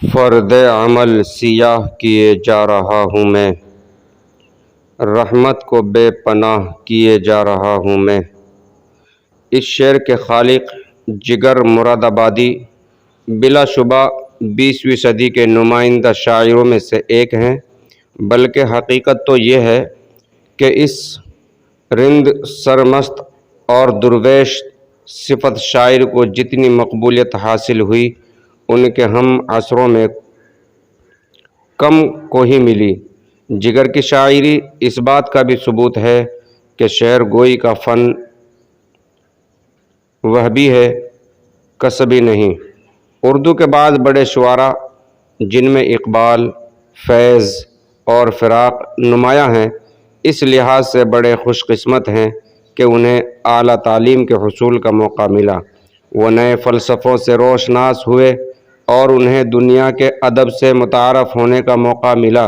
فرد عمل سیاہ کیے جا رہا ہوں میں، رحمت کو بے پناہ کیے جا رہا ہوں میں۔ اس شعر کے خالق جگر مراد آبادی بلا شبہ 20ویں صدی کے نمائندہ شاعروں میں سے ایک ہیں، بلکہ حقیقت تو یہ ہے کہ اس رند سرمست اور درویش صفت شاعر کو جتنی مقبولیت حاصل ہوئی ان کے ہم عصروں میں کم کو ہی ملی۔ جگر کی شاعری اس بات کا بھی ثبوت ہے کہ شعر گوئی کا فن وہبی ہے، کسبی نہیں۔ اردو کے بعض بڑے شعراء جن میں اقبال، فیض اور فراق نمایاں ہیں، اس لحاظ سے بڑے خوش قسمت ہیں کہ انہیں اعلیٰ تعلیم کے حصول کا موقع ملا۔ وہ نئے فلسفوں سے روشناس ہوئے اور انہیں دنیا کے ادب سے متعارف ہونے کا موقع ملا،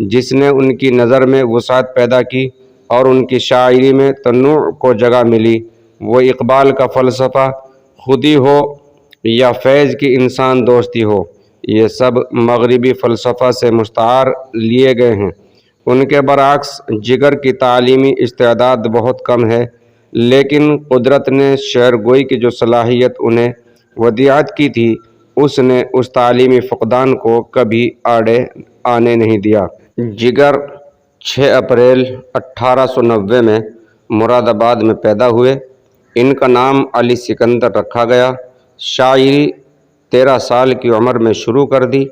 جس نے ان کی نظر میں وسعت پیدا کی اور ان کی شاعری میں تنوع کو جگہ ملی۔ وہ اقبال کا فلسفہ خودی ہو یا فیض کی انسان دوستی ہو، یہ سب مغربی فلسفہ سے مستعار لیے گئے ہیں۔ ان کے برعکس جگر کی تعلیمی استعداد بہت کم ہے، لیکن قدرت نے شعر گوئی کی جو صلاحیت انہیں ودیعت کی تھی، اس نے اس تعلیمی فقدان کو کبھی آڑے آنے نہیں دیا۔ جگر 6 اپریل 1890 میں مراد آباد میں پیدا ہوئے۔ ان کا نام علی سکندر رکھا گیا۔ شاعری 13 سال کی عمر میں شروع کر دی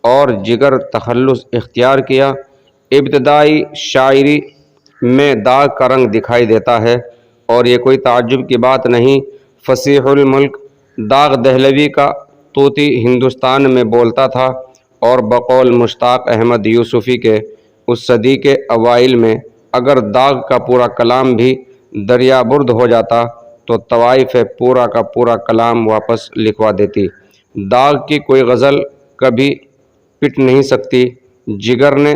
اور جگر تخلص اختیار کیا۔ ابتدائی شاعری میں داغ کا رنگ دکھائی دیتا ہے اور یہ کوئی تعجب کی بات نہیں۔ فصیح الملک داغ دہلوی کا طوطی ہندوستان میں بولتا تھا اور بقول مشتاق احمد یوسفی کے اس صدی کے اوائل میں اگر داغ کا پورا کلام بھی دریا برد ہو جاتا تو طوائف پورا کا پورا کلام واپس لکھوا دیتی۔ داغ کی کوئی غزل کبھی پٹ نہیں سکتی۔ جگر نے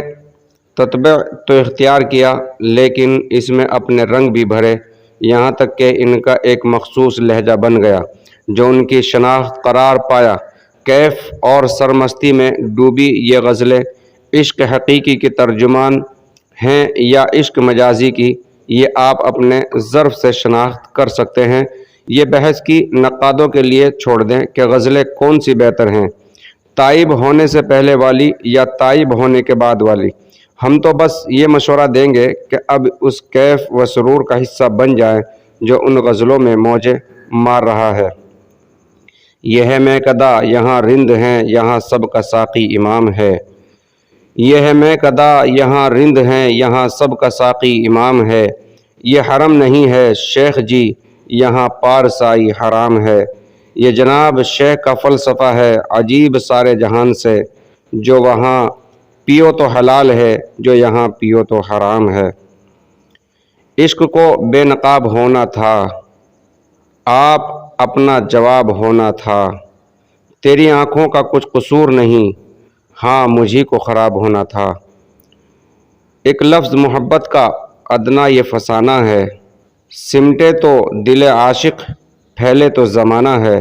تتبع تو اختیار کیا، لیکن اس میں اپنے رنگ بھی بھرے، یہاں تک کہ ان کا ایک مخصوص لہجہ بن گیا جو ان کی شناخت قرار پایا۔ کیف اور سرمستی میں ڈوبی یہ غزلیں عشق حقیقی کی ترجمان ہیں یا عشق مجازی کی، یہ آپ اپنے ظرف سے شناخت کر سکتے ہیں۔ یہ بحث کی نقادوں کے لیے چھوڑ دیں کہ غزلیں کون سی بہتر ہیں، تائب ہونے سے پہلے والی یا تائب ہونے کے بعد والی۔ ہم تو بس یہ مشورہ دیں گے کہ اب اس کیف و سرور کا حصہ بن جائیں جو ان غزلوں میں موجیں مار رہا ہے۔ یہ ہے میں کدا یہاں رند ہیں، یہاں سب کا ساقی امام ہے۔ یہ ہے میں کدا یہاں رند ہیں، یہاں سب کا ساقی امام ہے۔ یہ حرم نہیں ہے شیخ جی، یہاں پارسائی حرام ہے۔ یہ جناب شیخ کا فلسفہ ہے عجیب سارے جہان سے، جو وہاں پیو تو حلال ہے، جو یہاں پیو تو حرام ہے۔ عشق کو بے نقاب ہونا تھا، آپ اپنا جواب ہونا تھا۔ تیری آنکھوں کا کچھ قصور نہیں، ہاں مجھی کو خراب ہونا تھا۔ ایک لفظ محبت کا ادنا یہ فسانہ ہے، سمٹے تو دل عاشق پھیلے تو زمانہ ہے۔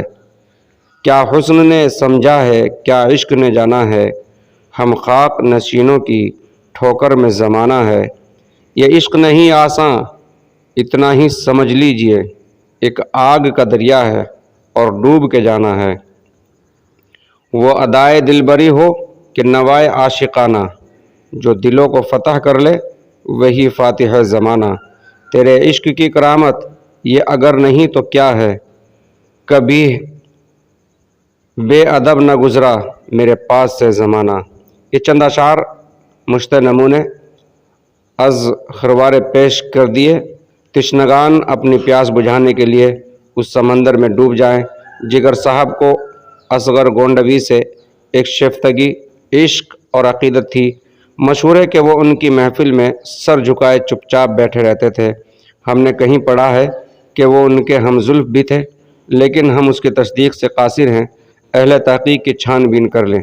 کیا حسن نے سمجھا ہے، کیا عشق نے جانا ہے، ہم خاک نشینوں کی ٹھوکر میں زمانہ ہے۔ یہ عشق نہیں آساں اتنا ہی سمجھ لیجئے، ایک آگ کا دریا ہے اور ڈوب کے جانا ہے۔ وہ ادائے دلبری ہو کہ نوائے عاشقانہ، جو دلوں کو فتح کر لے وہی فاتح زمانہ۔ تیرے عشق کی کرامت یہ اگر نہیں تو کیا ہے، کبھی بے ادب نہ گزرا میرے پاس سے زمانہ۔ یہ چند اشعار مشت نمونے از خروار پیش کر دیے۔ تشنگان اپنی پیاس بجھانے کے لیے اس سمندر میں ڈوب جائیں۔ جگر صاحب کو اصغر گونڈوی سے ایک شیفتگی، عشق اور عقیدت تھی۔ مشہور ہے کہ وہ ان کی محفل میں سر جھکائے چپ چاپ بیٹھے رہتے تھے۔ ہم نے کہیں پڑھا ہے کہ وہ ان کے ہم زلف بھی تھے، لیکن ہم اس کی تصدیق سے قاصر ہیں، اہل تحقیق کی چھان بین کر لیں۔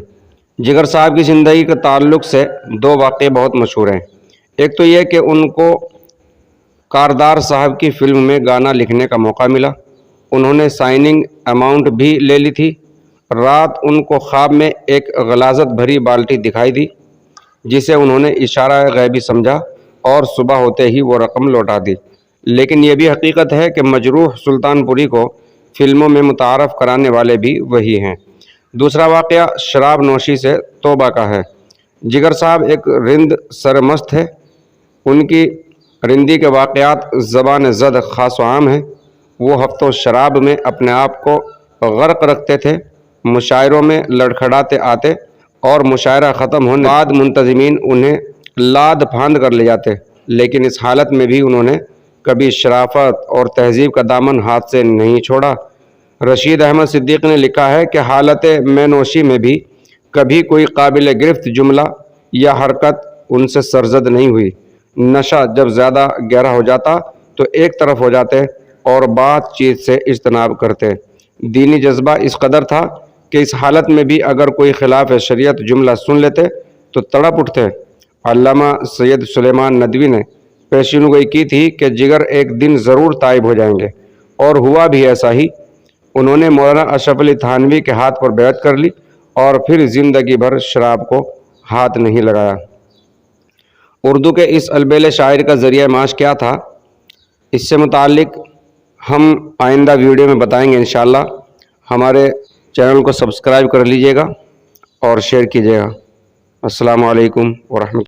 جگر صاحب کی زندگی کے تعلق سے 2 واقعے بہت مشہور ہیں۔ ایک تو یہ کہ ان کو کاردار صاحب کی فلم میں گانا لکھنے کا موقع ملا، انہوں نے سائننگ اماؤنٹ بھی لے لی تھی۔ رات ان کو خواب میں ایک غلاظت بھری بالٹی دکھائی دی جسے انہوں نے اشارہ غیبی سمجھا اور صبح ہوتے ہی وہ رقم لوٹا دی۔ لیکن یہ بھی حقیقت ہے کہ مجروح سلطان پوری کو فلموں میں متعارف کرانے والے بھی وہی ہیں۔ دوسرا واقعہ شراب نوشی سے توبہ کا ہے۔ جگر صاحب ایک رند سرمست ہے۔ ان کی رندی کے واقعات زبان زد خاص و عام ہیں۔ وہ ہفتوں شراب میں اپنے آپ کو غرق رکھتے تھے، مشاعروں میں لڑکھڑاتے آتے اور مشاعرہ ختم ہونے بعد منتظمین انہیں لاد پھاند کر لے جاتے، لیکن اس حالت میں بھی انہوں نے کبھی شرافت اور تہذیب کا دامن ہاتھ سے نہیں چھوڑا۔ رشید احمد صدیق نے لکھا ہے کہ حالت میں نوشی میں بھی کبھی کوئی قابل گرفت جملہ یا حرکت ان سے سرزد نہیں ہوئی۔ نشہ جب زیادہ گہرا ہو جاتا تو ایک طرف ہو جاتے اور بات چیت سے اجتناب کرتے۔ دینی جذبہ اس قدر تھا کہ اس حالت میں بھی اگر کوئی خلاف شریعت جملہ سن لیتے تو تڑپ اٹھتے۔ علامہ سید سلیمان ندوی نے پیشین گوئی کی تھی کہ جگر ایک دن ضرور تائب ہو جائیں گے، اور ہوا بھی ایسا ہی۔ انہوں نے مولانا اشرف علی تھانوی کے ہاتھ پر بیعت کر لی اور پھر زندگی بھر شراب کو ہاتھ نہیں لگایا۔ اردو کے اس البیل شاعر کا ذریعہ معاش کیا تھا، اس سے متعلق ہم آئندہ ویڈیو میں بتائیں گے انشاءاللہ۔ ہمارے چینل کو سبسکرائب کر لیجئے گا اور شیئر کیجئے گا۔ السلام علیکم ورحمۃ اللہ۔